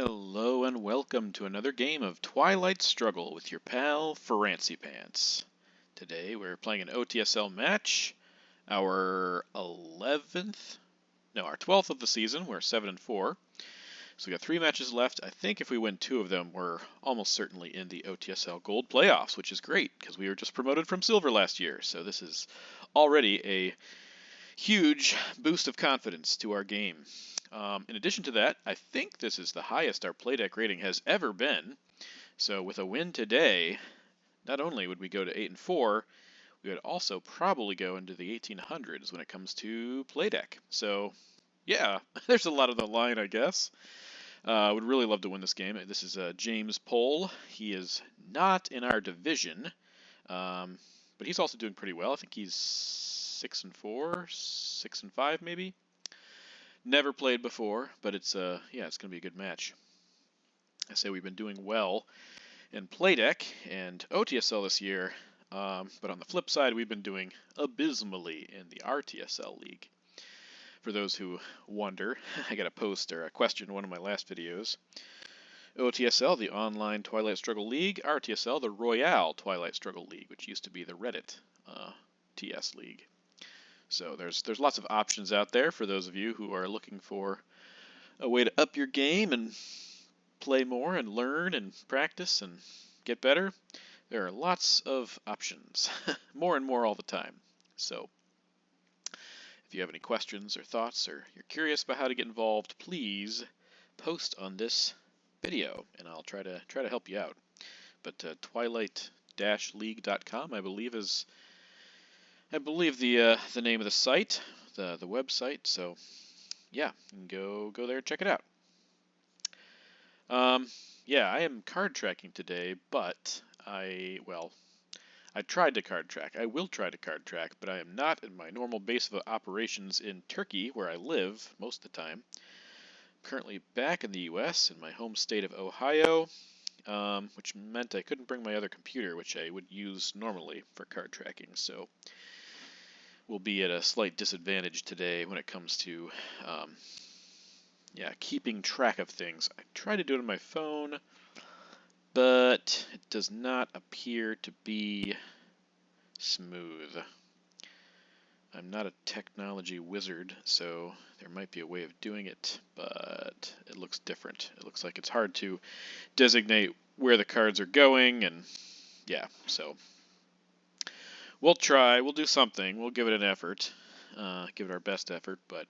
Hello and welcome to another game of Twilight Struggle with your pal Frantzypantz. Today we're playing an OTSL match, our 12th of the season. We're 7-4. So we got 3 matches left. I think if we win 2 of them, we're almost certainly in the OTSL Gold playoffs, which is great because we were just promoted from Silver last year. So this is already a huge boost of confidence to our game. In addition to that, I think this is the highest our playdeck rating has ever been. So with a win today, not only would we go to 8-4, we would also probably go into the 1800s when it comes to playdeck. So yeah, there's a lot on the line, I guess. I would really love to win this game. This is James Pohl. He is not in our division, but he's also doing pretty well. I think he's 6-4, 6-5 maybe. Never played before, but it's going to be a good match. I say we've been doing well in playdeck and OTSL this year, but on the flip side, we've been doing abysmally in the RTSL league. For those who wonder, I got a post or a question in one of my last videos. OTSL, the Online Twilight Struggle League. RTSL, the Royale Twilight Struggle League, which used to be the Reddit TS League. So there's lots of options out there for those of you who are looking for a way to up your game and play more and learn and practice and get better. There are lots of options, more and more all the time. So if you have any questions or thoughts or you're curious about how to get involved, please post on this video and I'll try to help you out. But twilight-league.com, I believe, is the name of the site, the website. So yeah, you can go there and check it out. Yeah, I am card tracking today, but I tried to card track. I will try to card track, but I am not in my normal base of operations in Turkey, where I live most of the time. I'm currently back in the U.S. in my home state of Ohio, which meant I couldn't bring my other computer, which I would use normally for card tracking. So we'll be at a slight disadvantage today when it comes to keeping track of things. I try to do it on my phone, but it does not appear to be smooth. I'm not a technology wizard, so there might be a way of doing it, but it looks different. It looks like it's hard to designate where the cards are going, and yeah, so we'll try. We'll do something. We'll give it an effort. Give it our best effort, but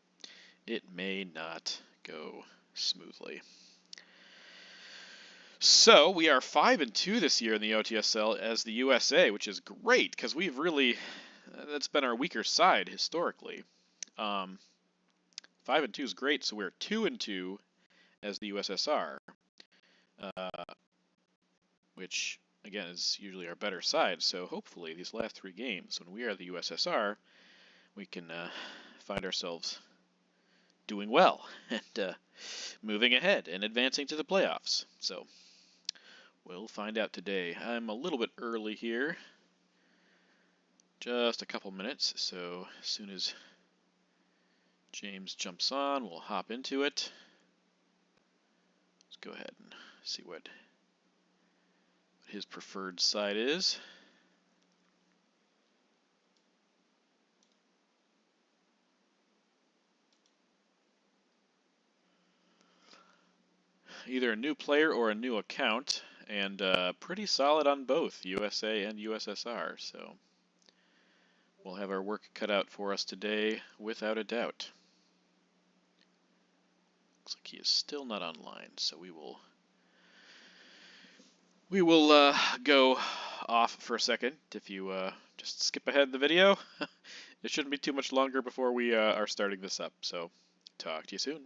it may not go smoothly. So we are 5-2 this year in the OTSL as the USA, which is great because we've really that's been our weaker side historically. 5-2 is great, so we're 2-2 as the USSR, which again is usually our better side. So hopefully these last 3 games, when we are the USSR, we can find ourselves doing well and moving ahead and advancing to the playoffs. So we'll find out today. I'm a little bit early here, just a couple minutes, so as soon as James jumps on, we'll hop into it. Let's go ahead and see what his preferred side is. Either a new player or a new account, and pretty solid on both USA and USSR, so we'll have our work cut out for us today without a doubt. Looks like he is still not online, so we will go off for a second. If you just skip ahead the video, it shouldn't be too much longer before we are starting this up, so talk to you soon.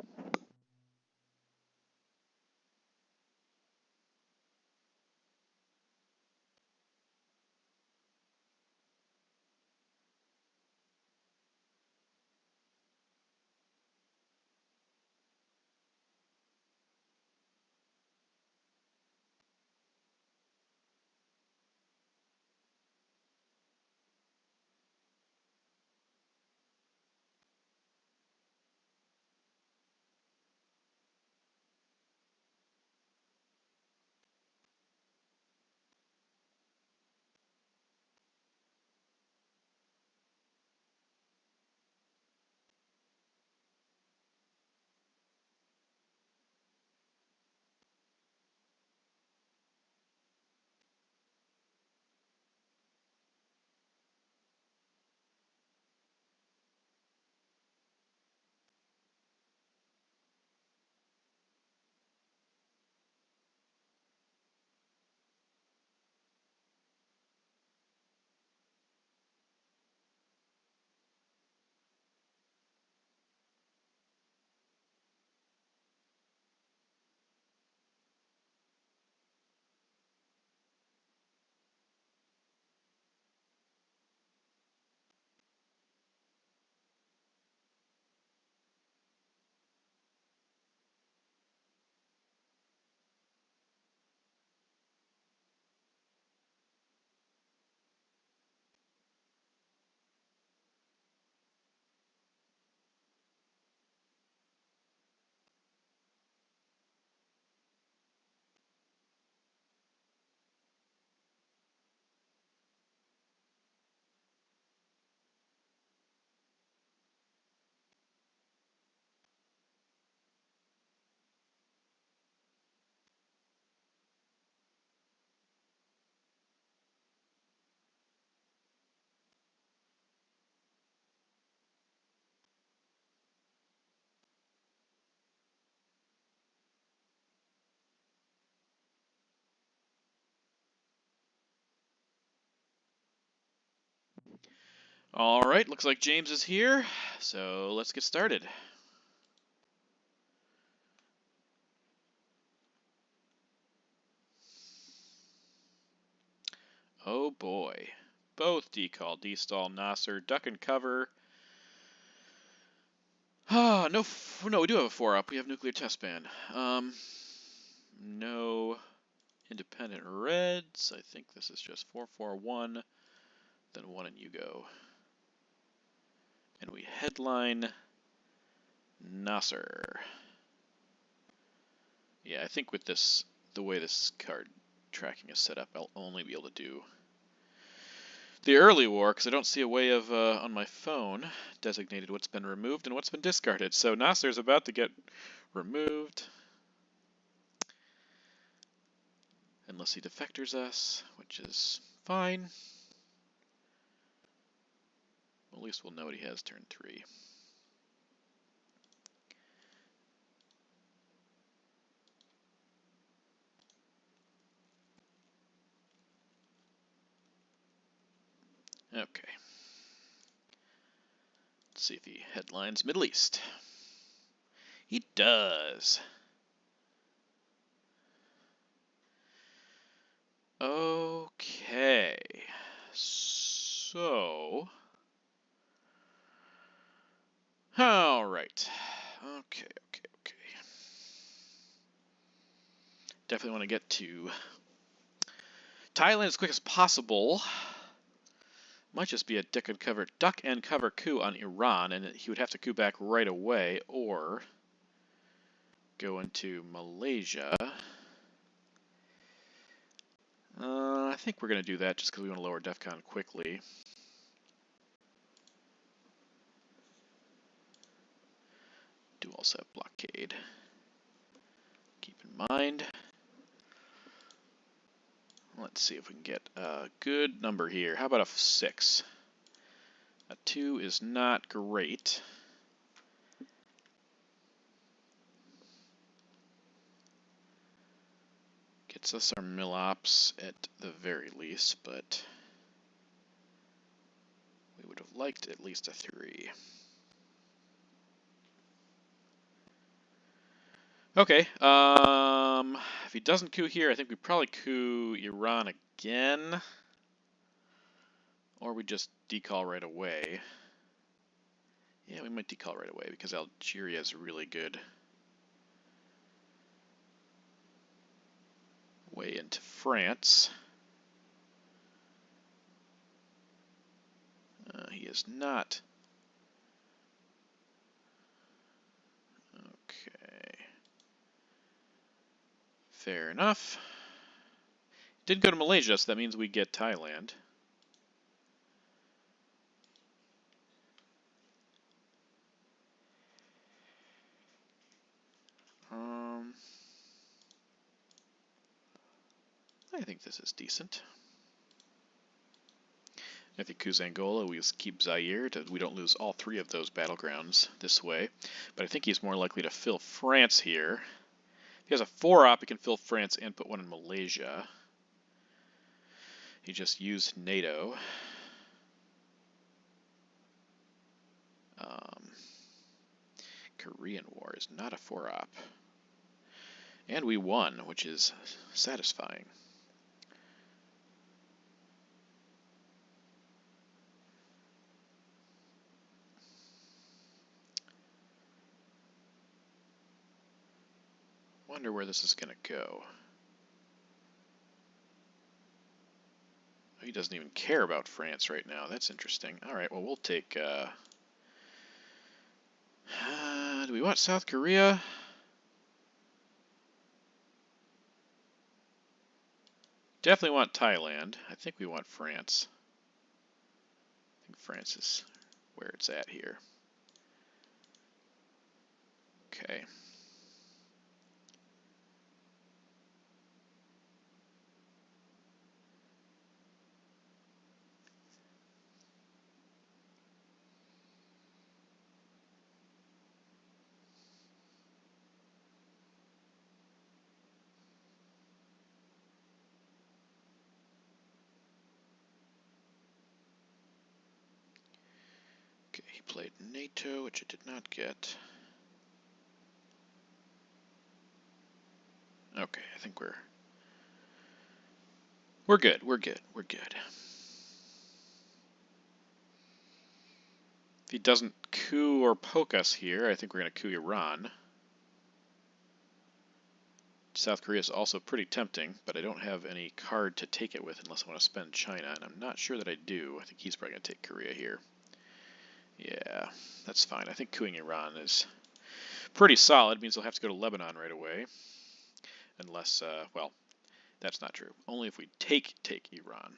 All right, looks like James is here, so let's get started. Oh boy. Both decall, destall, Nasser, duck and cover. Ah, no, we do have a 4-up. We have nuclear test ban. No independent reds. I think this is just 441. Then 1 and you go. And we headline Nasser. Yeah, I think with this, the way this card tracking is set up, I'll only be able to do the early war, because I don't see a way of, on my phone, designated what's been removed and what's been discarded. So Nasser's about to get removed. Unless he defectors us, which is fine. At least we'll know what he has turn 3. Okay. Let's see if he headlines Middle East. He does. Okay. So. All right. Okay. Definitely want to get to Thailand as quick as possible. Might just be a duck and cover coup on Iran, and he would have to coup back right away, or go into Malaysia. I think we're going to do that just because we want to lower DEFCON quickly. Do also have blockade. Keep in mind. Let's see if we can get a good number here. How about a 6? A 2 is not great. Gets us our mill-ops at the very least, but we would have liked at least a 3. Okay, if he doesn't coup here, I think we probably coup Iran again. Or we just decall right away. Yeah, we might decall right away because Algeria is really good way into France. He is not. Okay. Fair enough. Did go to Malaysia, so that means we get Thailand. I think this is decent. If he coups Angola, we just keep Zaire. We don't lose all 3 of those battlegrounds this way. But I think he's more likely to fill France here. If he has a 4-op, he can fill France and put one in Malaysia. He just used NATO. Korean War is not a 4-op. And we won, which is satisfying. Wonder where this is going to go. He doesn't even care about France right now. That's interesting. All right, well, we'll take... do we want South Korea? Definitely want Thailand. I think we want France. I think France is where it's at here. Okay. played NATO, which I did not get. Okay, I think we're good. We're good. We're good. If he doesn't coup or poke us here, I think we're going to coup Iran. South Korea is also pretty tempting, but I don't have any card to take it with unless I want to spend China, and I'm not sure that I do. I think he's probably going to take Korea here. Yeah, that's fine. I think coupping Iran is pretty solid. It means they'll have to go to Lebanon right away. Unless, well, that's not true. Only if we take Iran.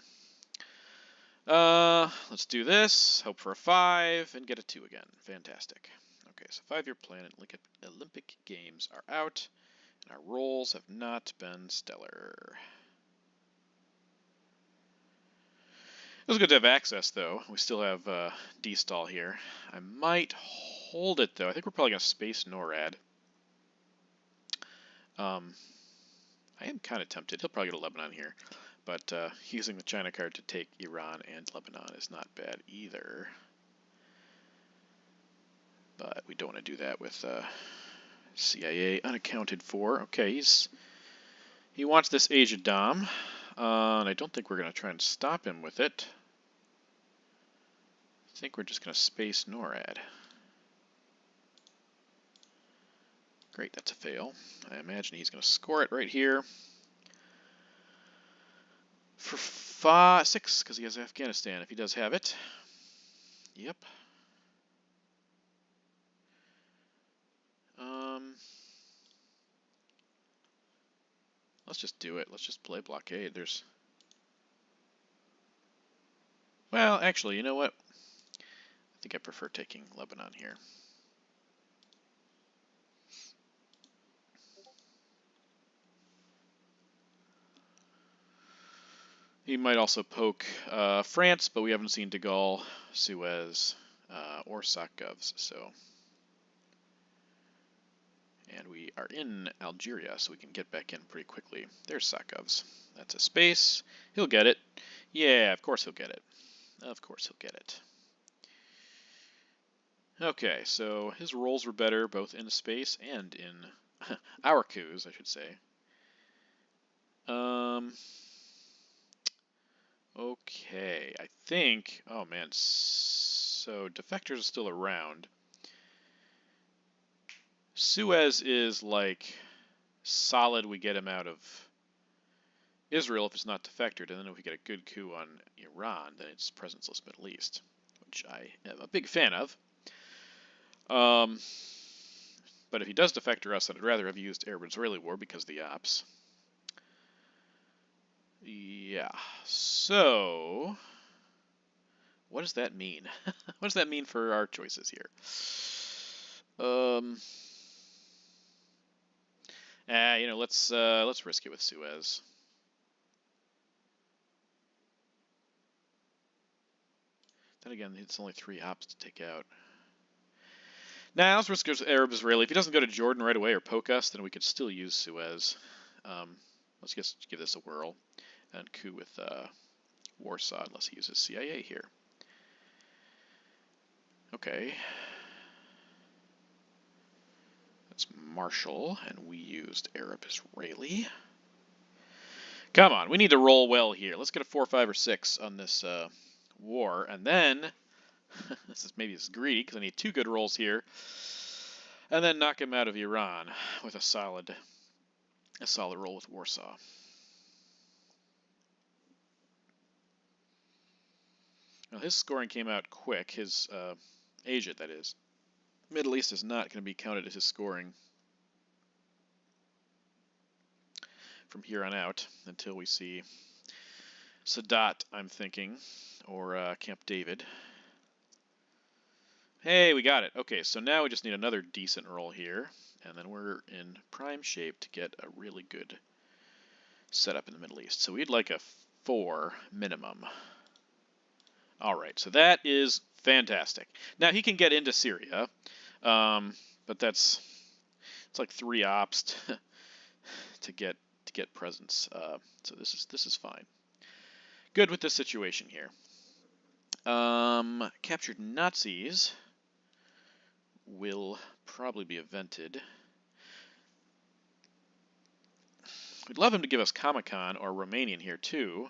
Let's do this. Hope for a 5 and get a 2 again. Fantastic. Okay, so 5-year plan and Olympic Games are out. And our rolls have not been stellar. It was good to have access, though. We still have D-stall here. I might hold it, though. I think we're probably going to space NORAD. I am kind of tempted. He'll probably go to Lebanon here. But using the China card to take Iran and Lebanon is not bad either. But we don't want to do that with CIA unaccounted for. Okay, he wants this Age of Dom, and I don't think we're going to try and stop him with it. I think we're just going to space NORAD. Great, that's a fail. I imagine he's going to score it right here. For 6, because he has Afghanistan, if he does have it. Yep. Let's just do it. Let's just play blockade. Well, actually, you know what? I think I prefer taking Lebanon here. He might also poke France, but we haven't seen de Gaulle, Suez, or Sakovs, so. And we are in Algeria, so we can get back in pretty quickly. There's Sakovs. That's a space. He'll get it. Yeah, of course he'll get it. Of course he'll get it. Okay, so his rolls were better both in space and in our coups, I should say. Okay, I think, oh man, so defectors are still around. Suez is like solid, we get him out of Israel if it's not defectored, and then if we get a good coup on Iran, then it's presenceless Middle East, which I am a big fan of. But if he does defector us, then I'd rather have used Arab-Israeli war because of the ops. Yeah, so what does that mean? What does that mean for our choices here? You know, let's risk it with Suez. Then again, it's only 3 ops to take out. Now, let's risk it with Arab-Israeli. If he doesn't go to Jordan right away or poke us, then we could still use Suez. Let's just give this a whirl and coup with Warsaw, unless he uses CIA here. Okay. That's Marshall, and we used Arab-Israeli. Come on, we need to roll well here. Let's get a 4, 5, or 6 on this war, and then maybe this is greedy because I need 2 good rolls here, and then knock him out of Iran with a solid roll with Warsaw. Now his scoring came out quick. His Asia, that is. Middle East is not going to be counted as his scoring from here on out until we see Sadat, I'm thinking, or Camp David. Hey, we got it. Okay, so now we just need another decent roll here, and then we're in prime shape to get a really good setup in the Middle East. So we'd like a 4 minimum. All right, so that is fantastic. Now he can get into Syria, but it's like 3 ops to get presence. So this is fine. Good with this situation here. Captured Nazis. will probably be evented. We'd love him to give us Comic-Con or Romanian here, too.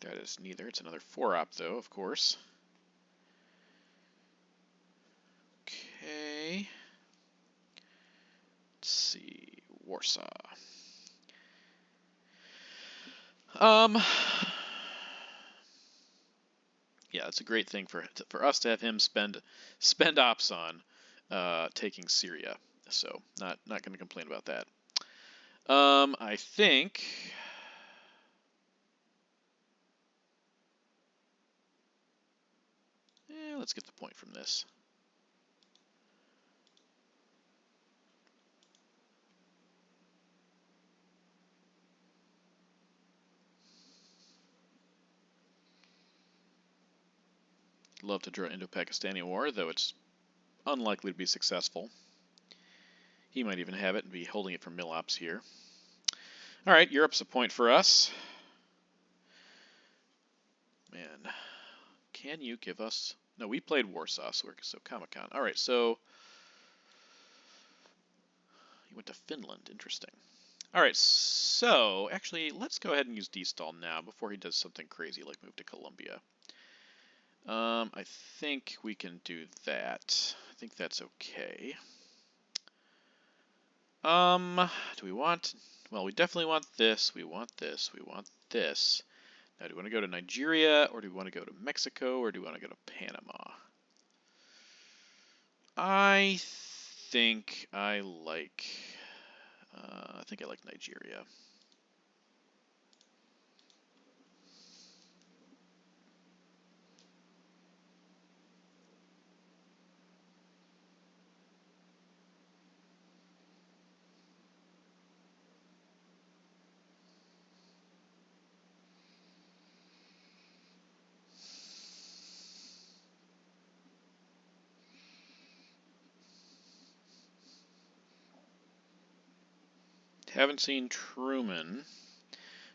That is neither. It's another 4-op, though, of course. Okay. Let's see. Warsaw. Yeah, it's a great thing for us to have him spend ops on taking Syria. So not going to complain about that. I think. Let's get the point from this. Love to draw Indo-Pakistani War, though it's unlikely to be successful. He might even have it and be holding it for Mill-Ops here. All right, Europe's a point for us. Man, can you give us... No, we played Warsaw, so Comic-Con. All right, so... He went to Finland. Interesting. All right, so actually, let's go ahead and use D-Stall now before he does something crazy like move to Colombia. I think we can do that. I think that's okay. Do we want... Well, we definitely want this. We want this. We want this. Now, do we want to go to Nigeria, or do we want to go to Mexico, or do we want to go to Panama? I think I like Nigeria. Haven't seen Truman,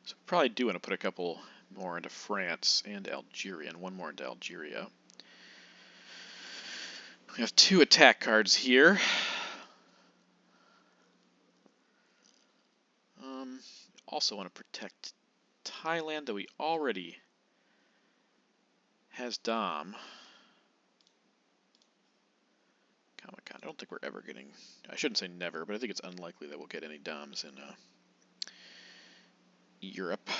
so we probably do want to put a couple more into France and Algeria, and one more into Algeria. We have 2 attack cards here. Also want to protect Thailand, though he already has Dom. Comic-Con. I don't think we're ever getting... I shouldn't say never, but I think it's unlikely that we'll get any Doms in Europe.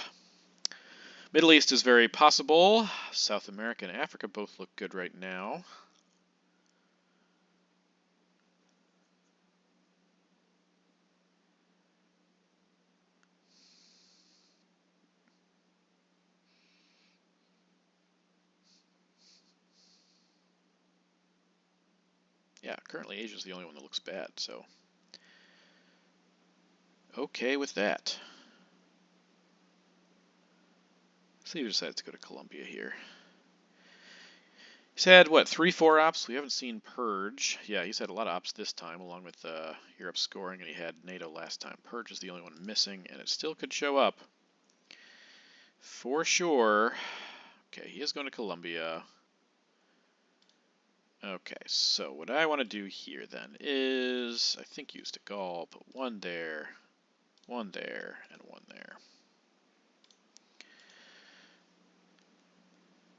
Middle East is very possible. South America and Africa both look good right now. Yeah, currently Asia's the only one that looks bad, so... Okay with that. So he decides to go to Colombia here. He's had, what, 3, 4 ops? We haven't seen Purge. Yeah, he's had a lot of ops this time, along with Europe scoring, and he had NATO last time. Purge is the only one missing, and it still could show up. For sure. Okay, he is going to Colombia. Okay, so what I want to do here then is, I think use De Gaulle, put 1 there, 1 there, and 1 there.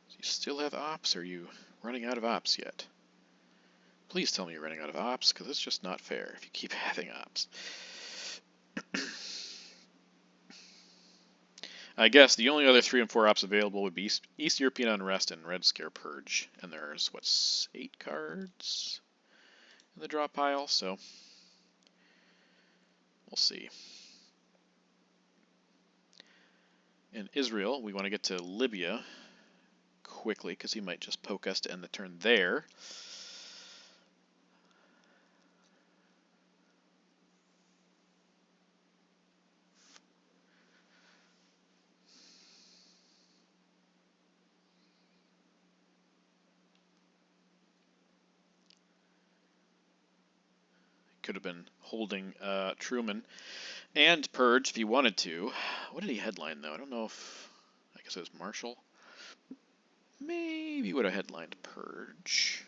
Do you still have ops, or are you running out of ops yet? Please tell me you're running out of ops, because it's just not fair if you keep having ops. I guess the only other 3 and 4 ops available would be East European Unrest and Red Scare Purge. And there's, what, 8 cards in the draw pile, so we'll see. In Israel, we want to get to Libya quickly, because he might just poke us to end the turn there. Could have been holding Truman and Purge if he wanted to. What did he headline, though? I don't know if... I guess it was Marshall. Maybe would have headlined Purge.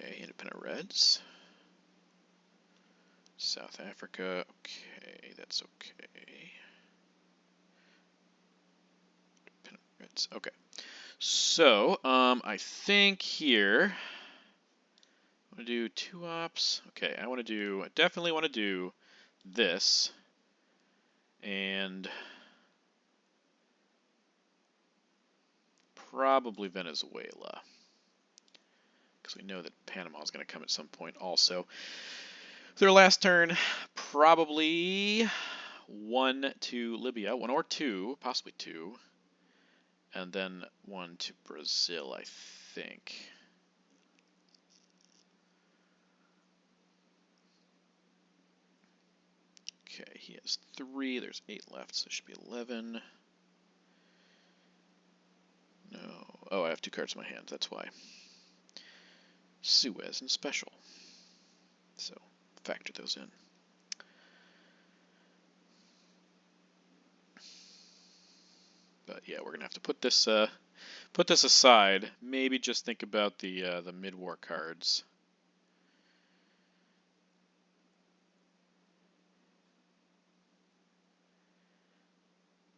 Okay, independent Reds. South Africa, okay, that's okay. Independent Reds, okay. So, I think here, I want to do 2 ops. Okay, I definitely want to do this, and probably Venezuela, because we know that Panama is going to come at some point also. Their last turn, probably 1 to Libya, 1 or 2, possibly 2, and then 1 to Brazil, I think. Okay, he has 3, there's 8 left, so it should be 11. No, oh, I have 2 cards in my hand, that's why. Suez and Special. So, factor those in. But yeah, we're gonna have to put this aside. Maybe just think about the mid-war cards.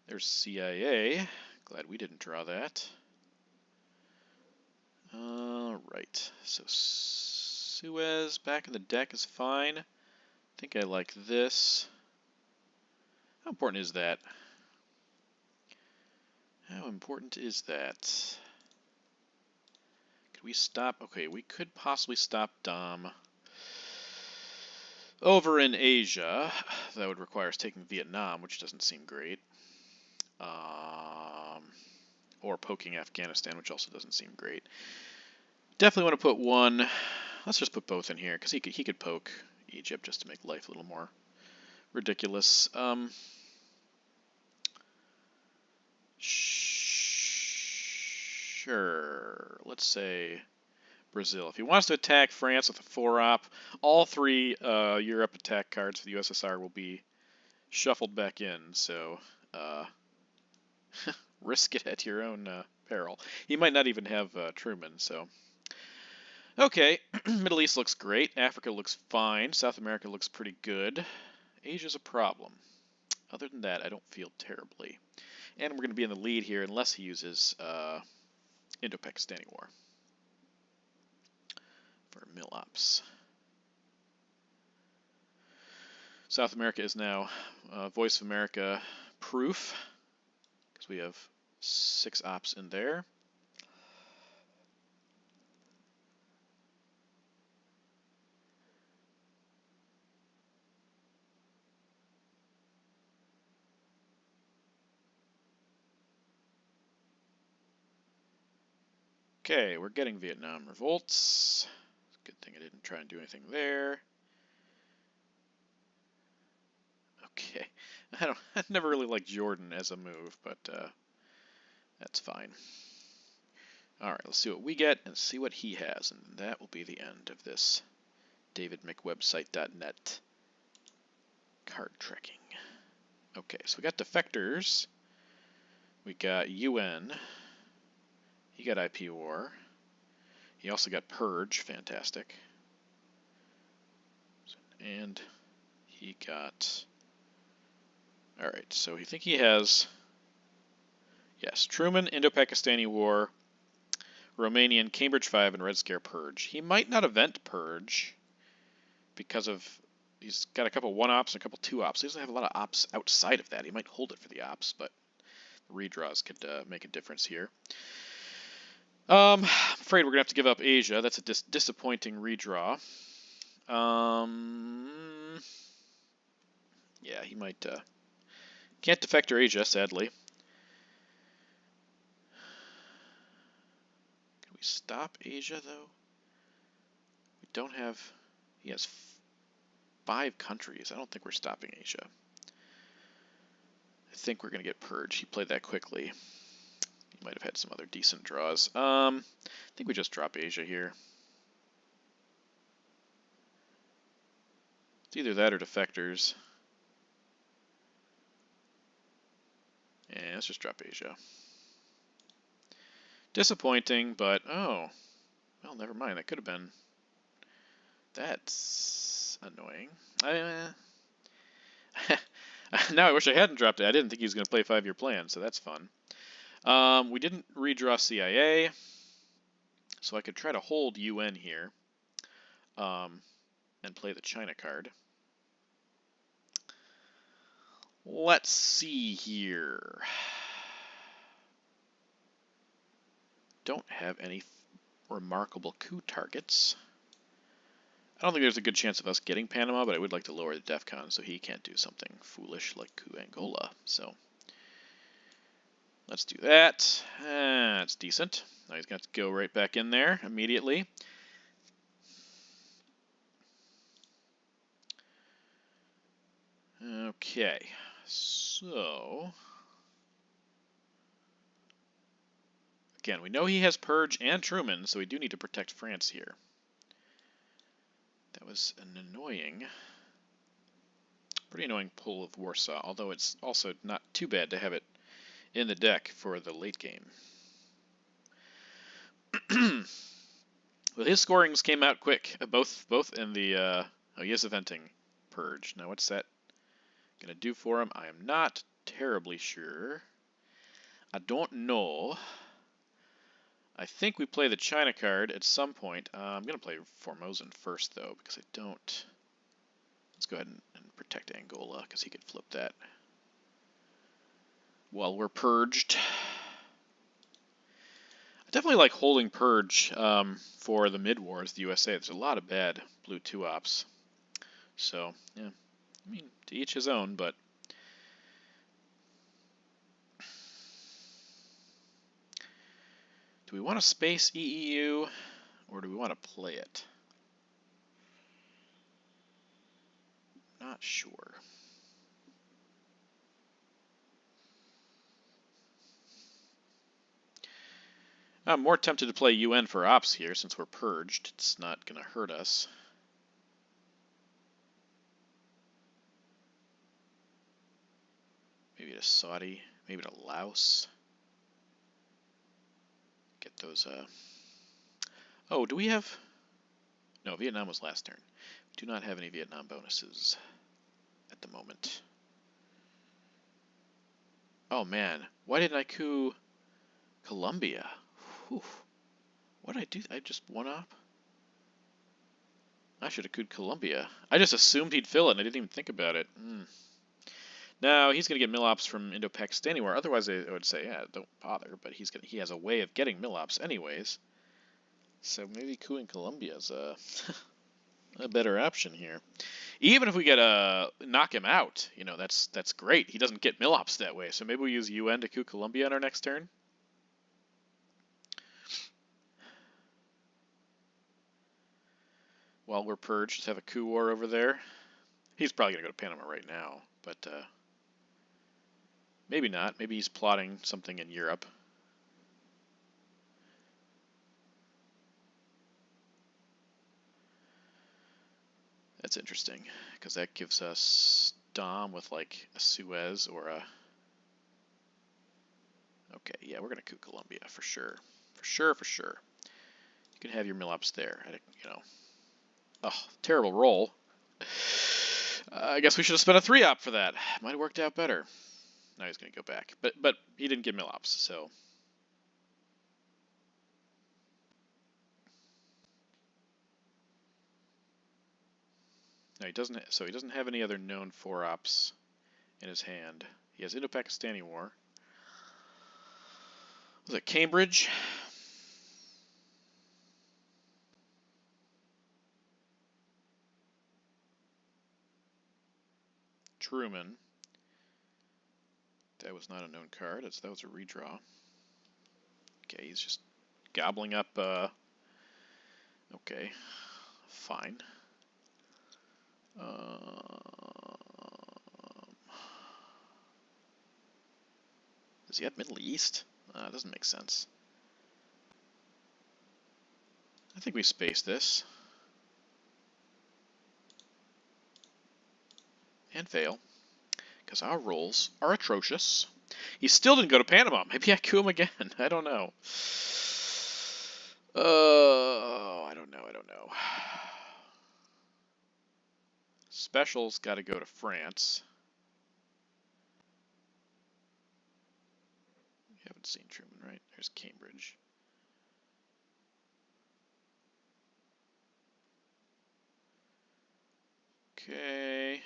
There's CIA. Glad we didn't draw that. Alright, so Suez back in the deck is fine. I think I like this. How important is that? How important is that? Could we stop? Okay, we could possibly stop Dom over in Asia. That would require us taking Vietnam, which doesn't seem great. Or poking Afghanistan, which also doesn't seem great. Definitely want to put one. Let's just put both in here, because he could poke Egypt just to make life a little more ridiculous. Sure. Let's say Brazil. If he wants to attack France with a 4-op, all 3 Europe attack cards for the USSR will be shuffled back in. So risk it at your own peril. He might not even have Truman. So okay, Middle East looks great. Africa looks fine. South America looks pretty good. Asia's a problem. Other than that, I don't feel terribly. And we're going to be in the lead here unless he uses Indo-Pakistani War for mill ops. South America is now Voice of America proof, because we have 6 ops in there. Okay, we're getting Vietnam revolts. Good thing I didn't try and do anything there. Okay, I never really liked Jordan as a move, but that's fine. All right, let's see what we get and see what he has, and that will be the end of this davidmcwebsite.net card trekking. Okay, so we got defectors. We got UN. He got IP War. He also got Purge, fantastic. And he got... Alright, so I think he has... Yes, Truman, Indo-Pakistani War, Romanian, Cambridge 5, and Red Scare Purge. He might not event Purge because of... He's got a couple 1-ops and a couple 2-ops. He doesn't have a lot of ops outside of that. He might hold it for the ops, but the redraws could make a difference here. I'm afraid we're going to have to give up Asia. That's a disappointing redraw. Yeah, he might... Can't defector Asia, sadly. Can we stop Asia, though? We don't have... He has 5 countries. I don't think we're stopping Asia. I think we're going to get Purge. He played that quickly. He might have had some other decent draws. I think we just drop Asia here. It's either that or defectors. Yeah, let's just drop Asia. Disappointing, but oh, well, never mind. That could have been That's annoying. Now I wish I hadn't dropped it. I didn't think he was going to play 5-year plan, so that's fun. We didn't redraw CIA, so I could try to hold UN here and play the China card. Let's see here. Don't have any remarkable coup targets. I don't think there's a good chance of us getting Panama, but I would like to lower the DEFCON so he can't do something foolish like coup Angola. So let's do that. That's decent. Now he's got to go right back in there immediately. Okay, so again, we know he has Purge and Truman, so we do need to protect France here. That was an pretty annoying pull of Warsaw, although it's also not too bad to have it in the deck for the late game. Well, his scorings came out quick, both in the, oh, he is eventing Purge. Now what's that going to do for him? I am not terribly sure. I don't know. I think we play the China card at some point. I'm going to play Formosan first, though, because I don't... Let's go ahead and protect Angola, because he could flip that while we're purged. I definitely like holding Purge for the mid-wars, the USA. There's a lot of bad blue 2-ops. So, yeah, I mean, to each his own, but... Do we want to space EEU, or do we want to play it? Not sure. I'm more tempted to play UN for ops here, since we're purged. It's not going to hurt us. Maybe to Saudi, maybe to Laos. Get those, Oh, do we have... No, Vietnam was last turn. We do not have any Vietnam bonuses at the moment. Oh man, why didn't I coup Colombia? Whew. What did I do? I just one up? I should have cooed Colombia. I just assumed he'd fill it and I didn't even think about it. No, he's going to get mill-ops from Indo-Pakistani War. Otherwise, I would say, yeah, don't bother. But he has a way of getting mill-ops anyways. So maybe cooing Colombia is a better option here. Even if we get knock him out, you know, that's great. He doesn't get mill-ops that way. So maybe we use UN to coup Colombia on our next turn. While we're purged, just have a coup war over there. He's probably going to go to Panama right now, but maybe not. Maybe he's plotting something in Europe. That's interesting, because that gives us Dom with like a Suez or a... Okay, yeah, we're going to coup Colombia for sure. For sure. You can have your mill-ops there. You know. Oh, terrible roll. I guess we should have spent a 3-op for that. Might have worked out better. Now he's going to go back. But he didn't get mill-ops, so... No, he doesn't. So he doesn't have any other known 4-ops in his hand. He has Indo-Pakistani War. Was it Cambridge? Truman. That was not a known card. That was a redraw. Okay, he's just gobbling up. Okay, fine. Does he have Middle East? That doesn't make sense. I think we space this. And fail. Because our rolls are atrocious. He still didn't go to Panama. Maybe I coup him again. I don't know. I don't know. Special's got to go to France. You haven't seen Truman, right? There's Cambridge. Okay.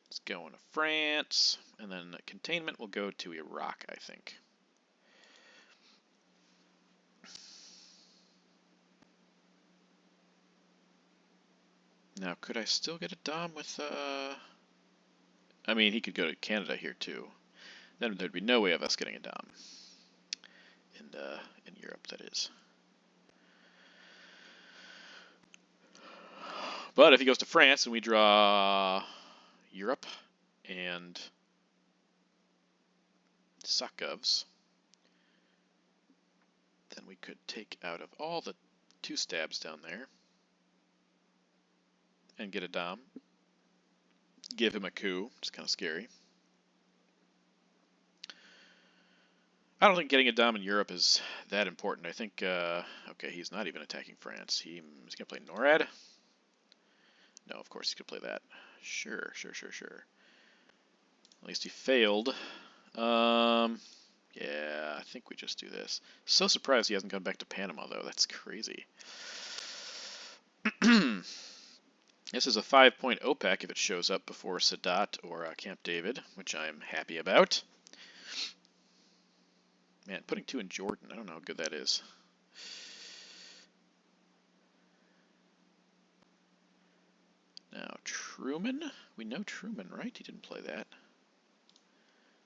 It's going to France, and then containment will go to Iraq, I think. Now, could I still get a Dom with, I mean, he could go to Canada here, too. Then there'd be no way of us getting a Dom. In Europe, that is. But if he goes to France and we draw Europe and Sokovs, then we could take out of all the 2 stabs down there and get a Dom. Give him a coup. It's kind of scary. I don't think getting a Dom in Europe is that important. I think, okay, he's not even attacking France. He's going to play NORAD. No, of course he's going to play that. Sure. At least he failed. Yeah, I think we just do this. So surprised he hasn't gone back to Panama, though. That's crazy. This is a 5-point OPEC if it shows up before Sadat or Camp David, which I'm happy about. Man, putting 2 in Jordan, I don't know how good that is. Now, Truman? We know Truman, right? He didn't play that.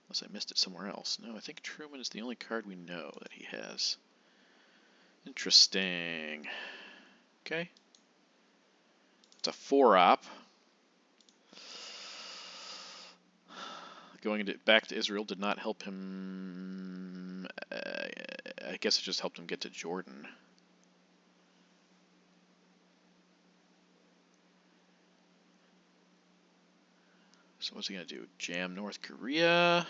Unless I missed it somewhere else. No, I think Truman is the only card we know that he has. Interesting. Okay. It's a 4-op. Going back to Israel did not help him. I guess it just helped him get to Jordan. So what's he going to do? Jam North Korea?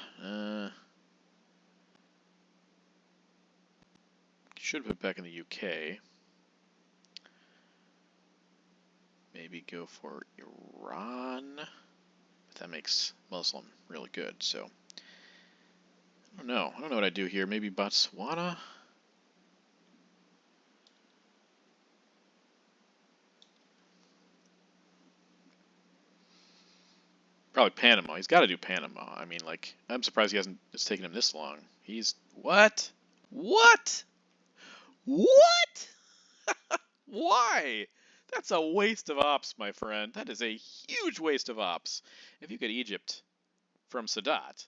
Should put back in the UK. Maybe go for Iran. But that makes Muslim really good, so. I don't know. I don't know what I do here. Maybe Botswana? Probably Panama. He's got to do Panama. I mean, like, I'm surprised he hasn't. It's taken him this long. He's what? What? What? Why? That's a waste of ops, my friend. That is a huge waste of ops. If you get Egypt from Sadat,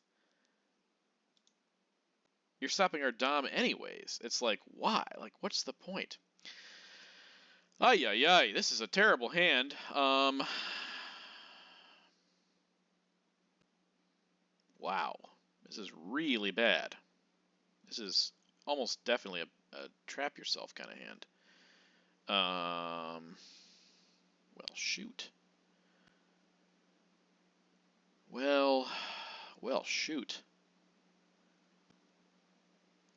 you're stopping our Dom anyways. It's like, why? Like, what's the point? Ay, ay, ay. This is a terrible hand. Wow. This is really bad. This is almost definitely a trap yourself kind of hand. Well, shoot. Well, shoot.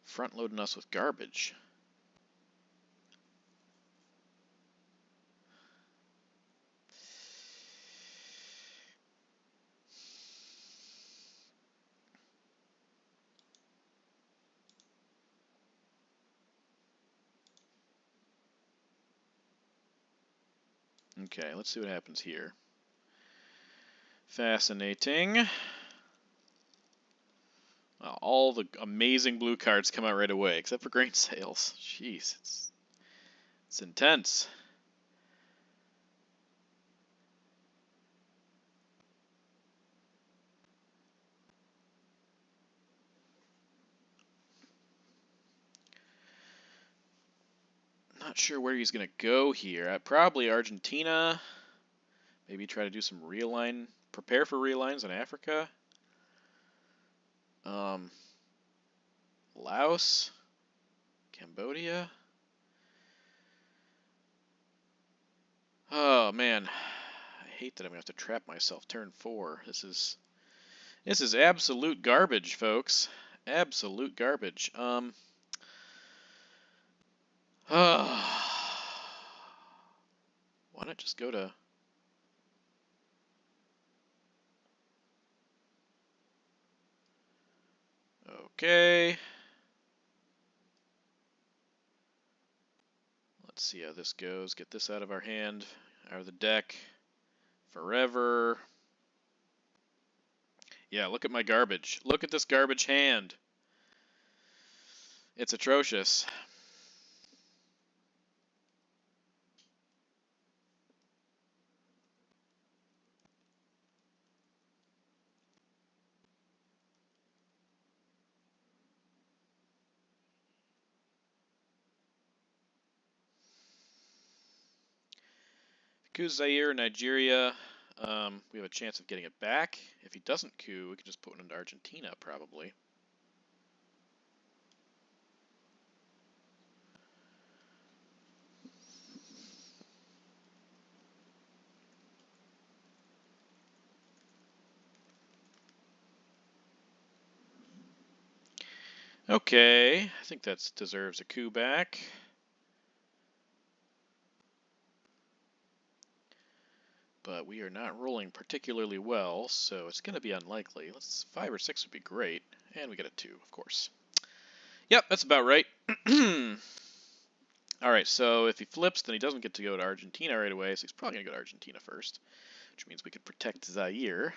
Front loading us with garbage. Okay, let's see what happens here. Fascinating. Well, all the amazing blue cards come out right away, except for grain sales. Jeez, it's intense. Not sure where he's going to go here. Probably Argentina. Maybe try to do some realign, prepare for realigns in Africa. Laos, Cambodia. Oh man, I hate that I'm gonna have to trap myself turn 4. This is absolute garbage, folks. Absolute garbage. Why not just go to... Okay. Let's see how this goes. Get this out of our hand, out of the deck. Forever. Yeah, look at my garbage. Look at this garbage hand. It's atrocious. Coup Zaire, Nigeria. We have a chance of getting it back. If he doesn't coup, we can just put one into Argentina, probably. Okay, I think that deserves a coup back. But we are not rolling particularly well, so it's going to be unlikely. 5 or 6 would be great, and we get a 2, of course. Yep, that's about right. All right, so if he flips, then he doesn't get to go to Argentina right away, so he's probably going to go to Argentina first, which means we could protect Zaire.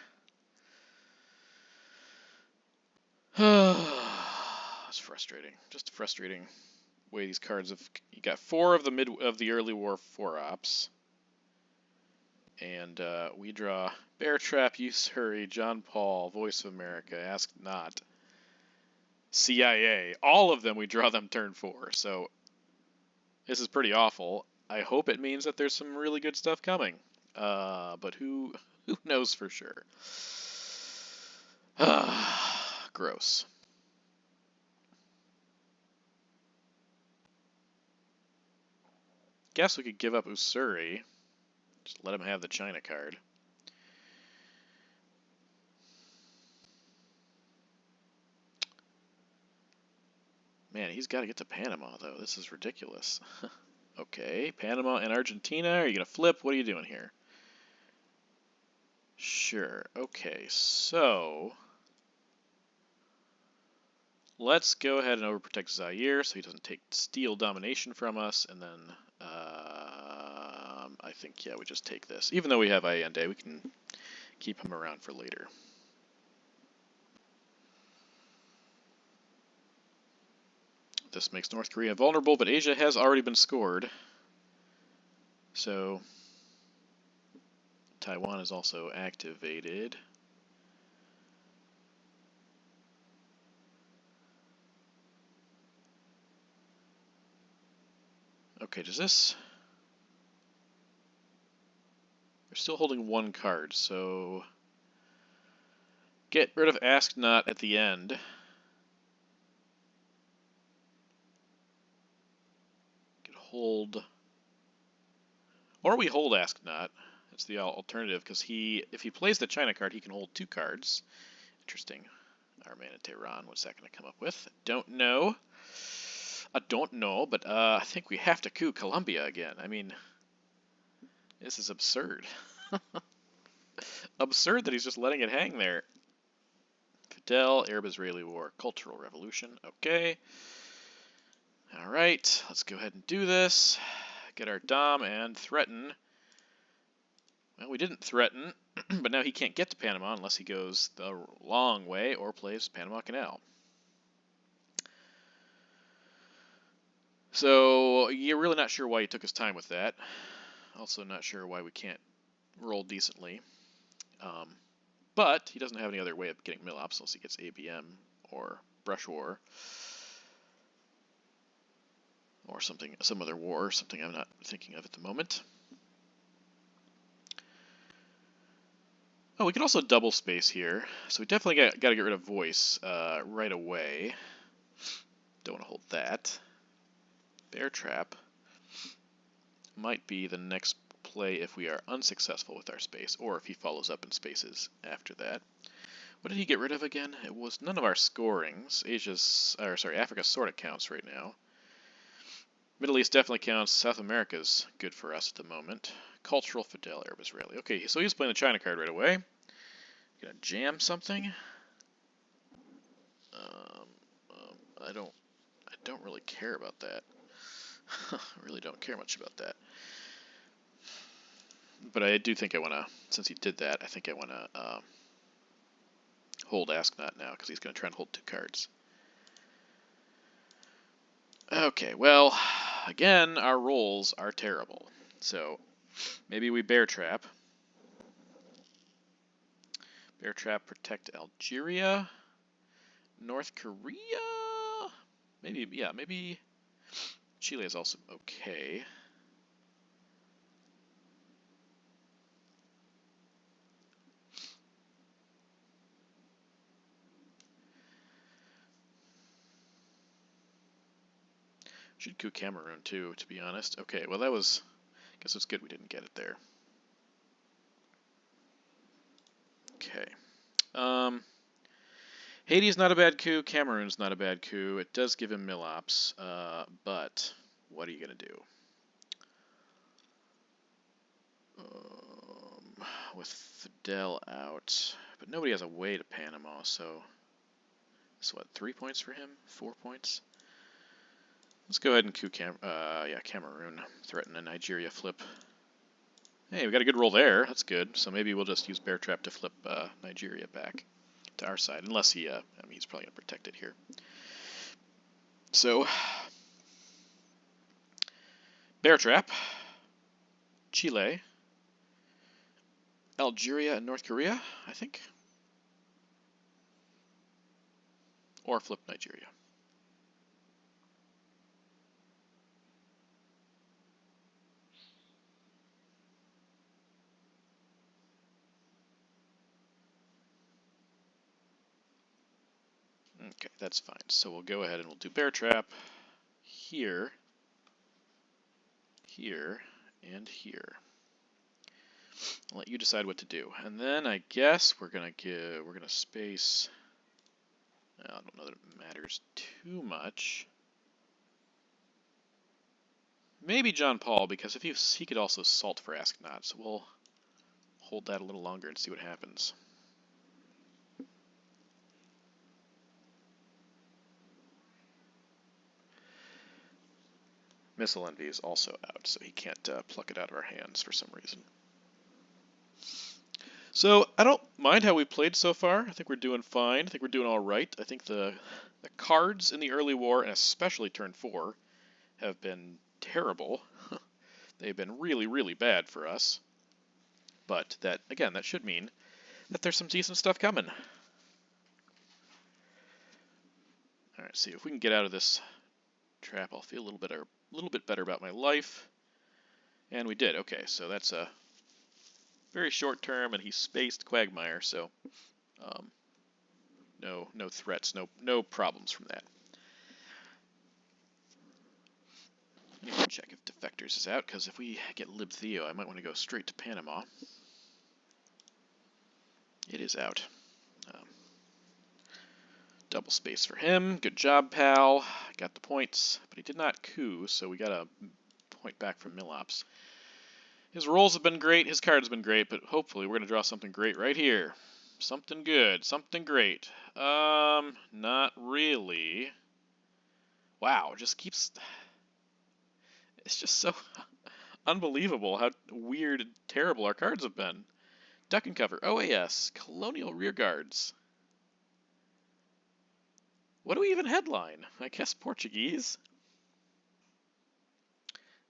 It's frustrating. Just a frustrating way these cards have. You got 4 of the early war 4-ops. And we draw Bear Trap, Usury, John Paul, Voice of America, Ask Not, CIA. All of them, we draw them turn 4. So this is pretty awful. I hope it means that there's some really good stuff coming. But who knows for sure? Gross. Guess we could give up Usury. Just let him have the China card. Man, he's got to get to Panama, though. This is ridiculous. Okay, Panama and Argentina. Are you going to flip? What are you doing here? Sure. Okay, so let's go ahead and overprotect Zaire so he doesn't take steel domination from us, and then I think, yeah, we just take this. Even though we have Allende, we can keep him around for later. This makes North Korea vulnerable, but Asia has already been scored. So Taiwan is also activated. Okay, does this... We're still holding 1 card, so get rid of Ask Not at the end. Could hold... Or we hold Ask Not. That's the alternative, because if he plays the China card, he can hold 2 cards. Interesting. Our man in Tehran, what's that going to come up with? Don't know. I don't know, but I think we have to coup Colombia again. I mean, this is absurd. Absurd that he's just letting it hang there. Fidel, Arab-Israeli War, Cultural Revolution. Okay. All right, let's go ahead and do this. Get our Dom and threaten. Well, we didn't threaten, but now he can't get to Panama unless he goes the long way or plays Panama Canal. So you're really not sure why he took his time with that. Also not sure why we can't roll decently. But he doesn't have any other way of getting mill-ops unless he gets ABM or Brush War. Or something, some other war, something I'm not thinking of at the moment. Oh, we can also double space here. So we definitely got to get rid of voice right away. Don't want to hold that. Bear Trap might be the next play if we are unsuccessful with our space, or if he follows up in spaces after that. What did he get rid of again? It was none of our scorings. Africa sort of counts right now. Middle East definitely counts. South America's good for us at the moment. Cultural Fidel Arab Israeli. Okay, so he's playing the China card right away. Gonna jam something. I don't really care about that. I really don't care much about that. But I do think I want to, since he did that, I think I want to hold Ask Not now, because he's going to try and hold 2 cards. Okay, well, again, our rolls are terrible. So, maybe we Bear Trap. Bear Trap, protect Algeria. North Korea? Maybe, yeah, maybe Chile is also okay. Should coup Cameroon too, to be honest. Okay, well that was, I guess it's good we didn't get it there. Okay. Haiti's not a bad coup. Cameroon's not a bad coup. It does give him Milops, but what are you going to do? With Fidel out, but nobody has a way to Panama, so it's what, 3 points for him? 4 points? Let's go ahead and coup Cameroon. Threaten a Nigeria flip. Hey, we got a good roll there. That's good. So maybe we'll just use Bear Trap to flip Nigeria back to our side, unless he, I mean, he's probably going to protect it here. So, Bear Trap, Chile, Algeria, and North Korea, I think. Or flip Nigeria. Okay, that's fine. So we'll go ahead and we'll do Bear Trap here, here, and here. I'll let you decide what to do. And then I guess we're gonna space. I don't know that it matters too much. Maybe John Paul, because if he could also salt for Ask Not, so we'll hold that a little longer and see what happens. Missile Envy is also out, so he can't pluck it out of our hands for some reason. So I don't mind how we played so far. I think we're doing fine. I think we're doing all right. I think the cards in the early war, and especially turn 4, have been terrible. They've been really, really bad for us. But that, again, that should mean that there's some decent stuff coming. All right, see if we can get out of this trap. I'll feel a little bit better about my life. And we did. Okay, so that's a very short term, and he spaced Quagmire, so no threats, no problems from that. I need to check if Defectors is out, because if we get Lib Theo, I might want to go straight to Panama. It is out. Double space for him. Good job, pal. Got the points, but he did not coup, so we got a point back from Milops. His rolls have been great, his card's been great, but hopefully we're going to draw something great right here. Something good, something great. Not really. Wow, just keeps... It's just so unbelievable how weird and terrible our cards have been. Duck and Cover, OAS, Colonial Rearguards. What do we even headline? I guess Portuguese?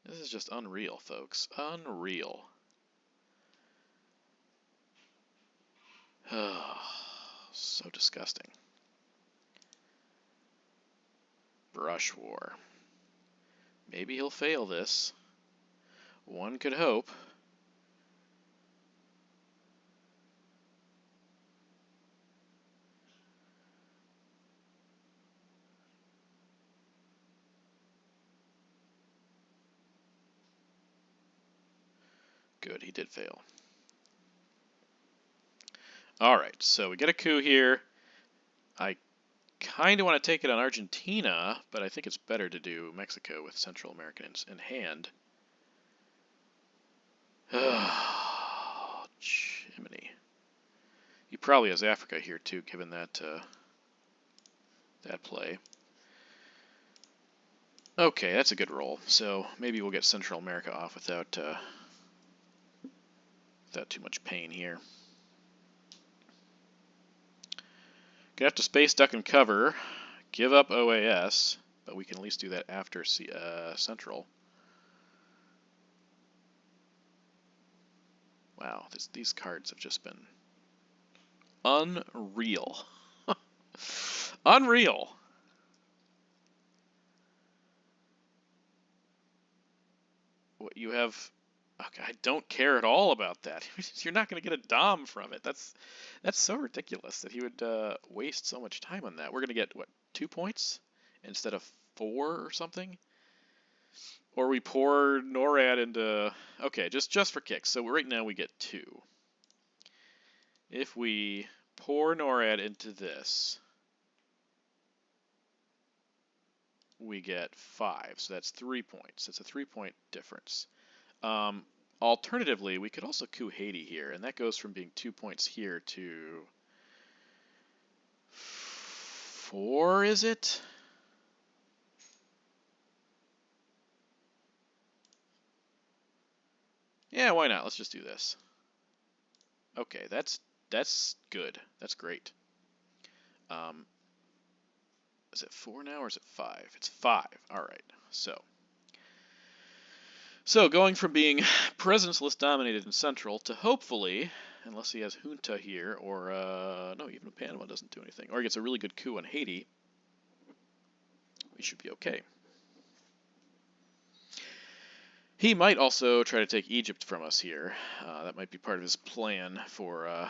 This is just unreal, folks. Unreal. Oh, so disgusting. Brush War. Maybe he'll fail this. One could hope. Good, he did fail. Alright, so we get a coup here. I kind of want to take it on Argentina, but I think it's better to do Mexico with Central Americans in hand. Oh, Jiminy. He probably has Africa here too, given that that play. Okay, that's a good roll. So maybe we'll get Central America off without too much pain here. Gonna have to space, duck, and cover. Give up OAS, but we can at least do that after Central. Wow, these cards have just been unreal. Unreal. What you have? Okay, I don't care at all about that. You're not going to get a dom from it. That's so ridiculous that he would waste so much time on that. We're going to get what, 2 points instead of 4 or something? Or we pour NORAD into... Okay, just for kicks. So right now we get 2. If we pour NORAD into this, we get 5. So that's 3 points. It's a 3-point difference. Alternatively, we could also coup Haiti here, and that goes from being 2 points here to 4, is it? Yeah, why not? Let's just do this. Okay, that's good. That's great. Is it 4 now or is it 5? It's 5. All right. So going from being presence list dominated in Central to hopefully, unless he has Junta here, or no, even Panama doesn't do anything, or he gets a really good coup on Haiti, we should be okay. He might also try to take Egypt from us here. That might be part of his plan for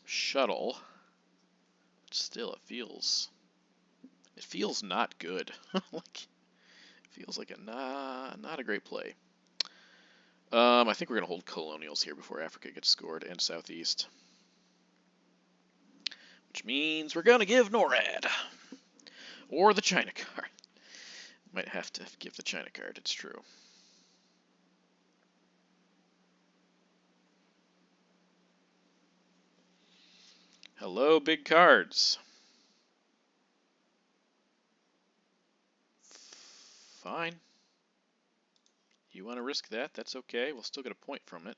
shuttle. But still, it feels not good. Like, it feels like not a great play. I think we're gonna hold colonials here before Africa gets scored, and Southeast, which means we're gonna give NORAD or the China card. Might have to give the China card. It's true. Hello, big cards. Fine. You want to risk that? That's okay. We'll still get a point from it.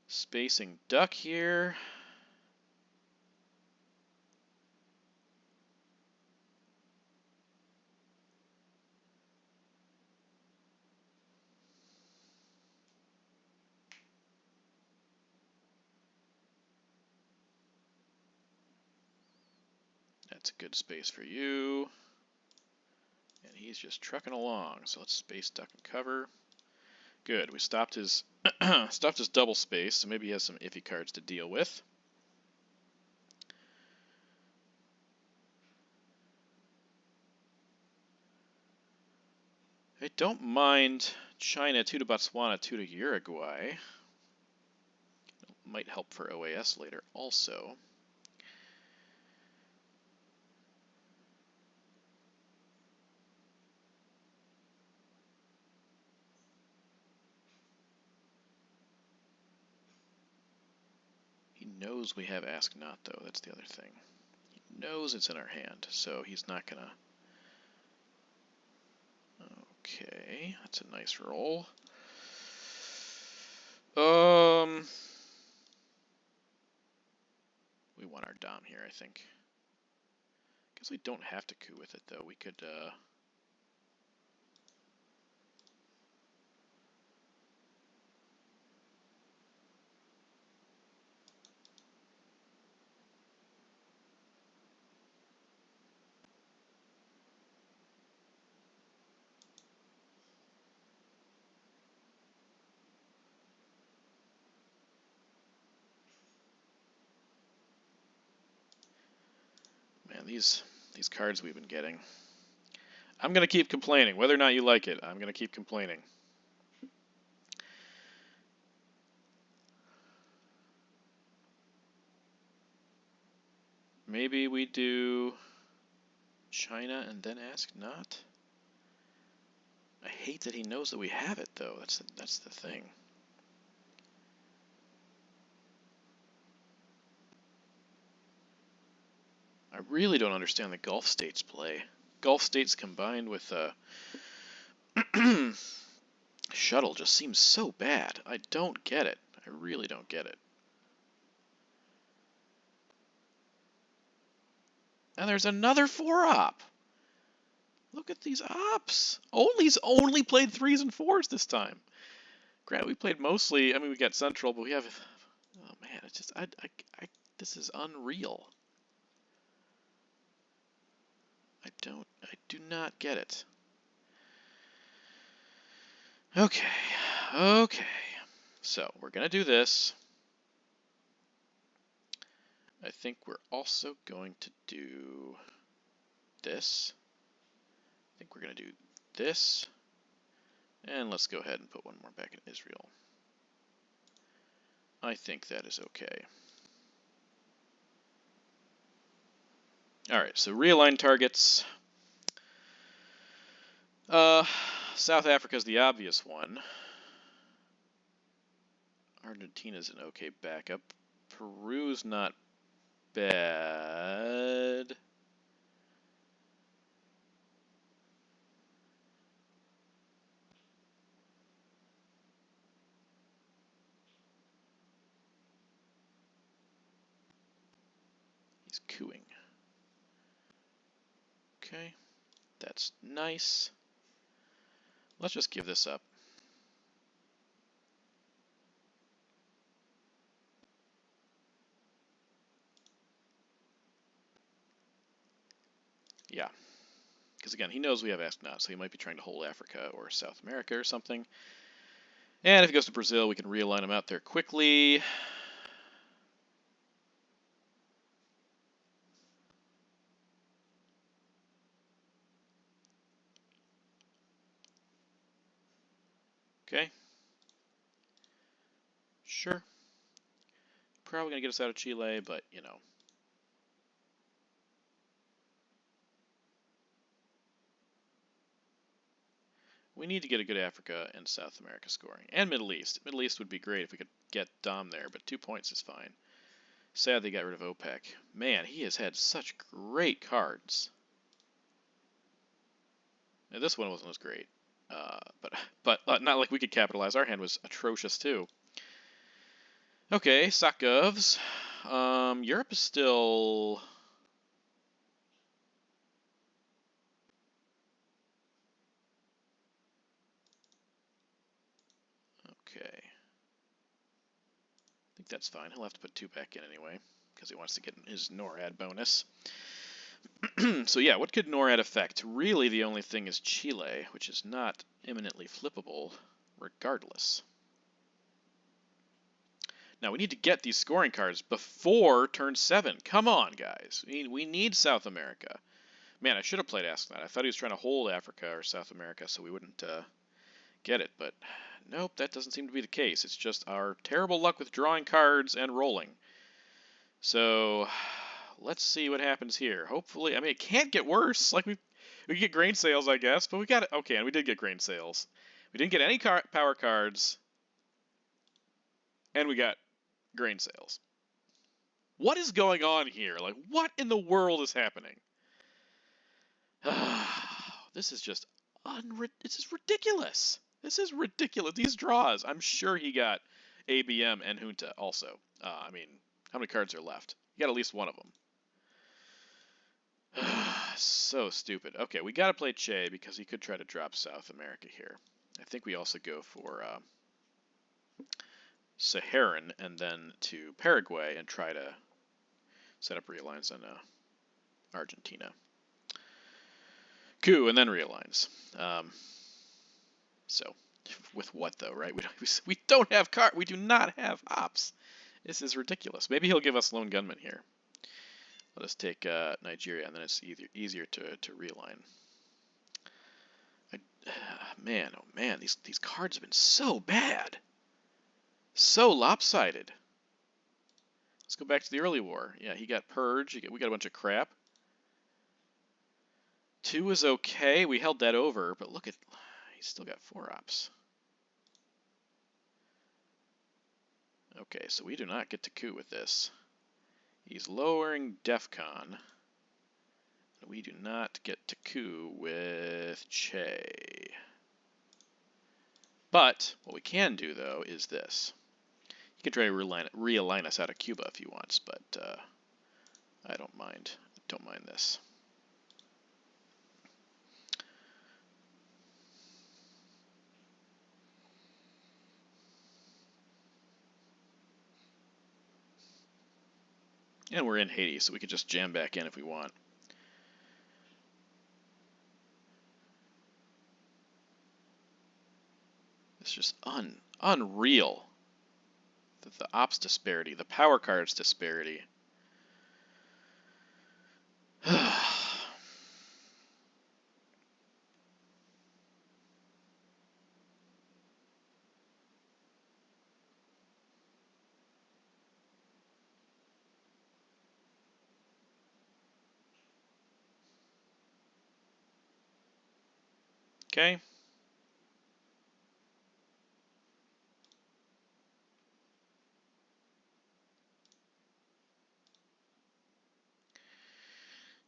Spacing duck here. That's a good space for you. And he's just trucking along. So let's space, duck, and cover. Good. We stopped his double space, so maybe he has some iffy cards to deal with. I don't mind China 2 to Botswana, 2 to Uruguay. Might help for OAS later also. He knows we have Ask Not, though. That's the other thing. He knows it's in our hand, so he's not gonna... Okay, that's a nice roll. We want our Dom here, I think. Guess we don't have to coup with it, though. We could, man, these cards we've been getting. I'm going to keep complaining. Whether or not you like it, I'm going to keep complaining. Maybe we do China and then ask not? I hate that he knows that we have it, though. That's the thing. I really don't understand the Gulf states play. Gulf states combined with shuttle just seems so bad. I don't get it. I really don't get it. And there's another 4-op. Look at these ops. He's only played 3s and 4s this time. Granted, we played mostly, I mean, we got Central, but we have, oh man, it's just, this is unreal. I do not get it. Okay. So, we're going to do this. I think we're also going to do this. I think we're going to do this. And let's go ahead and put one more back in Israel. I think that is okay. Alright, so realign targets. South Africa's the obvious one. Argentina's an okay backup. Peru's not bad. He's cooing. Okay, that's nice. Let's just give this up. Yeah, because again, he knows we have Ask Not, so he might be trying to hold Africa or South America or something. And if he goes to Brazil, we can realign him out there quickly. Okay. Sure. Probably going to get us out of Chile, but, you know. We need to get a good Africa and South America scoring. And Middle East. Middle East would be great if we could get Dom there, but 2 points is fine. Sad they got rid of OPEC. Man, he has had such great cards. Now, this one wasn't as great. But not like we could capitalize. Our hand was atrocious, too. Okay, Sakovs. Europe is still... Okay. I think that's fine. He'll have to put 2 back in anyway, because he wants to get his NORAD bonus. So yeah, what could NORAD affect? Really, the only thing is Chile, which is not imminently flippable, regardless. Now, we need to get these scoring cards before turn 7. Come on, guys. We need South America. Man, I should have played Ask That. I thought he was trying to hold Africa or South America so we wouldn't get it, but nope, that doesn't seem to be the case. It's just our terrible luck with drawing cards and rolling. So, let's see what happens here. Hopefully, I mean, it can't get worse. Like, we get grain sales, I guess, but we got it. Okay, and we did get grain sales. We didn't get any power cards, and we got grain sales. What is going on here? Like, what in the world is happening? This is just this is ridiculous. This is ridiculous. These draws. I'm sure he got ABM and Junta also. I mean, how many cards are left? You got at least one of them. So stupid. Okay, we got to play Che because he could try to drop South America here. I think we also go for Saharan and then to Paraguay and try to set up realigns on Argentina. Coup and then realigns. So, with what though, right? We don't have we do not have ops. This is ridiculous. Maybe he'll give us lone gunman here. Let us take Nigeria, and then it's easier to realign. Man, oh man, these cards have been so bad, so lopsided. Let's go back to the early war. Yeah, he got Purge. We got a bunch of crap. 2 is okay. We held that over, but look at, he's still got 4 ops. Okay, so we do not get to coup with this. He's lowering DEFCON. We do not get to coup with Che. But what we can do, though, is this. You can try to realign us out of Cuba if he wants, but I don't mind. Don't mind this. And we're in Haiti, so we could just jam back in if we want. It's just unreal. The ops disparity, the power cards disparity. Okay.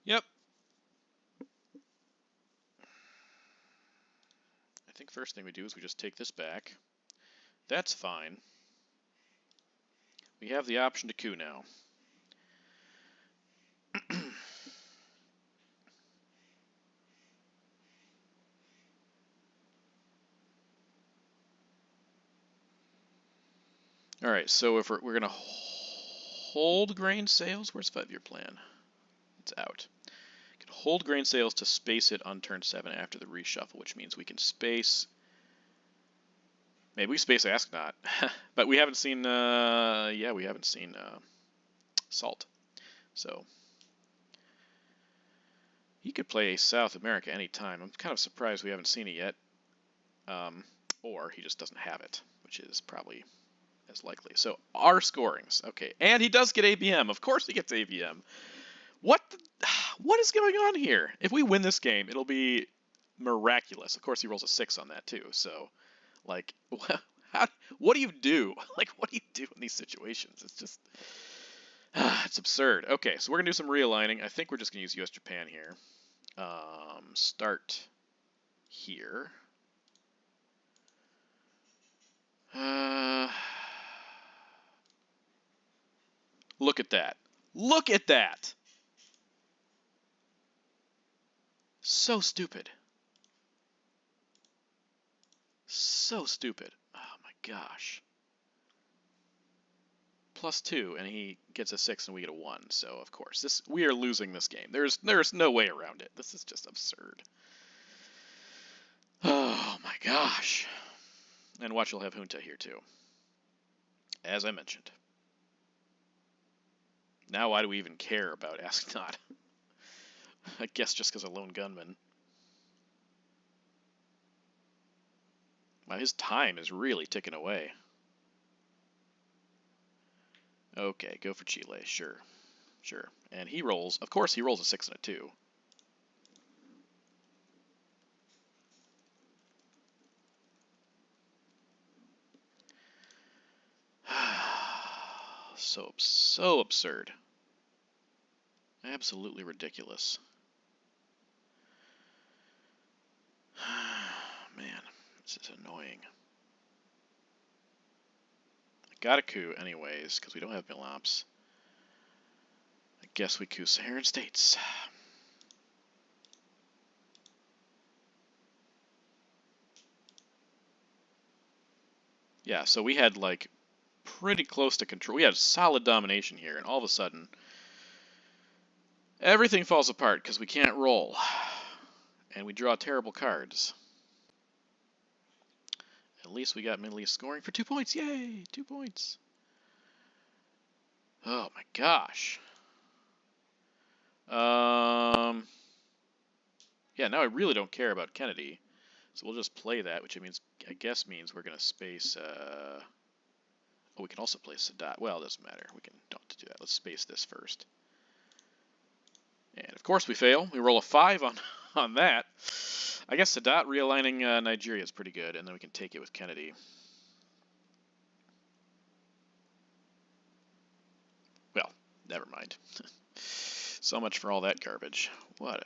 Yep. I think first thing we do is we just take this back. That's fine. We have the option to coup now. All right, so if we're going to hold grain sales, where's 5-year plan? It's out. We can hold grain sales to space it on turn 7 after the reshuffle, which means we can space. Maybe we space Ask Not, but we haven't seen. Yeah, we haven't seen Salt, so he could play South America anytime. I'm kind of surprised we haven't seen it yet, or he just doesn't have it, which is probably as likely. So our scorings, okay, and he does get ABM. Of course, he gets ABM. What is going on here? If we win this game, it'll be miraculous. Of course, he rolls a 6 on that too. So, like, what do you do? Like, what do you do in these situations? It's just, it's absurd. Okay, so we're gonna do some realigning. I think we're just gonna use US-Japan here. Start here. Look at that. Look at that. So stupid. So stupid. Oh my gosh. +2, and he gets a 6, and we get a 1. So of course, we are losing this game. There's no way around it. This is just absurd. Oh my gosh. And watch, you'll have Junta here too, as I mentioned. Now why do we even care about Ask Not? I guess just because a lone gunman. Wow, his time is really ticking away. Okay, go for Chile, sure. Sure. And he rolls, of course he rolls a 6 and a 2. So absurd. Absolutely ridiculous. Man, this is annoying. I got a coup anyways, because we don't have Milops. I guess we coup Saharan States. Yeah, so we had like pretty close to control. We had solid domination here, and all of a sudden, everything falls apart because we can't roll. And we draw terrible cards. At least we got Middle East scoring for 2 points. Yay! 2 points. Oh my gosh. Yeah, now I really don't care about Kennedy. So we'll just play that, which I guess means we're going to space... Oh, we can also play Sadat. Well, it doesn't matter. We don't have to do that. Let's space this first. And of course we fail. We roll a 5 on on that. I guess Sadat realigning Nigeria is pretty good, and then we can take it with Kennedy. Well, never mind. So much for all that garbage. What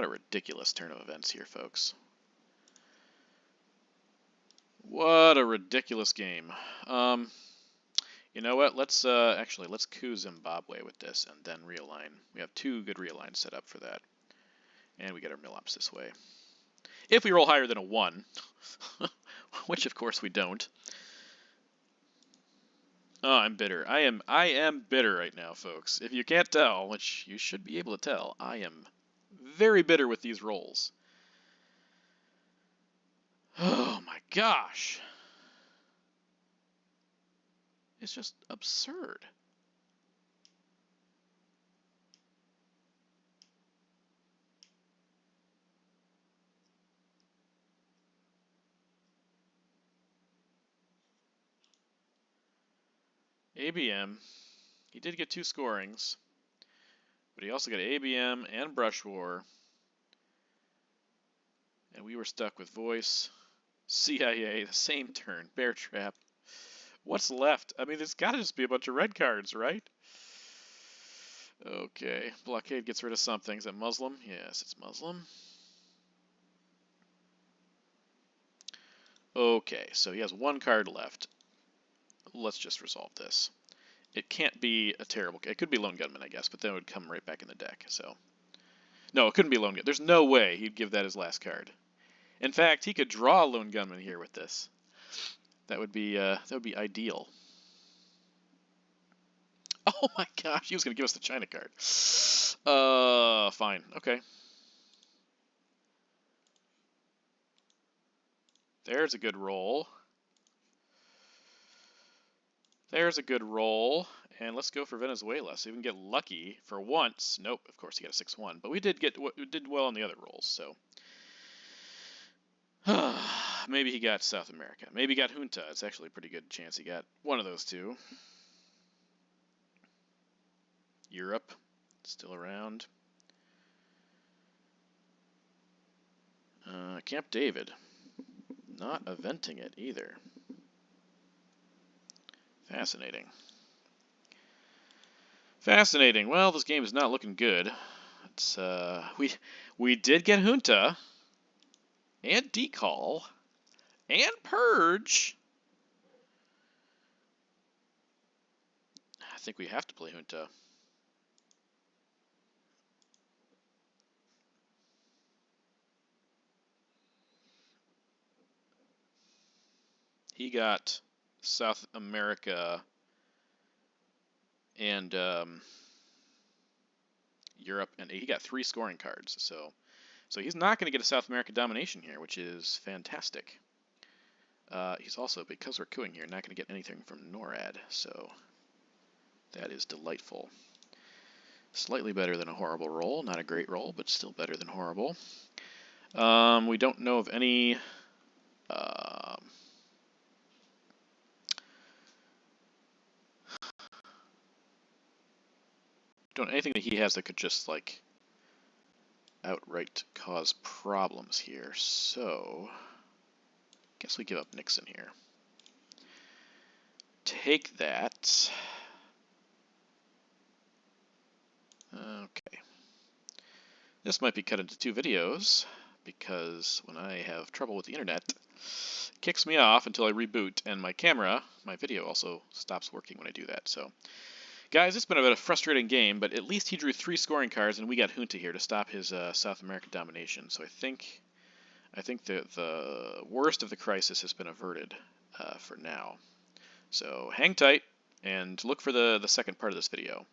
a ridiculous turn of events here, folks. What a ridiculous game. You know what? Let's actually let's coup Zimbabwe with this and then realign. We have 2 good realigns set up for that, and we get our mill-ops this way. If we roll higher than a 1, which of course we don't. Oh, I'm bitter. I am bitter right now, folks. If you can't tell, which you should be able to tell, I am very bitter with these rolls. Oh my gosh. It's just absurd. ABM. He did get 2 scorings, but he also got ABM and Brush War. And we were stuck with Voice, CIA, the same turn, Bear Trap. What's left? I mean, there's got to just be a bunch of red cards, right? Okay, Blockade gets rid of something. Is that Muslim? Yes, it's Muslim. Okay, so he has 1 card left. Let's just resolve this. It can't be a terrible... It could be Lone Gunman, I guess, but then it would come right back in the deck, so... No, it couldn't be Lone Gunman. There's no way he'd give that his last card. In fact, he could draw Lone Gunman here with this. That would be ideal. Oh my gosh, he was going to give us the China card. Fine. Okay. There's a good roll. There's a good roll. And let's go for Venezuela, so we can get lucky for once. Nope, of course he got a 6-1, but we did well on the other rolls, so... Maybe he got South America. Maybe he got Junta. It's actually a pretty good chance he got one of those 2. Europe, still around. Camp David, not eventing it either. Fascinating. Fascinating. Well, this game is not looking good. It's we did get Junta and Decall and Purge. I think we have to play Junta. He got South America and Europe, and he got 3 scoring cards. So he's not going to get a South America domination here, which is fantastic. He's also, because we're queuing here, not going to get anything from NORAD, so that is delightful. Slightly better than a horrible roll. Not a great roll, but still better than horrible. We don't know of any... don't know anything that he has that could just, like, outright cause problems here, so... guess we give up Nixon here. Take that. Okay. This might be cut into 2 videos, because when I have trouble with the internet, it kicks me off until I reboot, and my camera, my video also stops working when I do that, so... Guys, it's been a bit of a frustrating game, but at least he drew 3 scoring cards, and we got Junta here to stop his South American domination. So I think the worst of the crisis has been averted for now. So hang tight, and look for the second part of this video.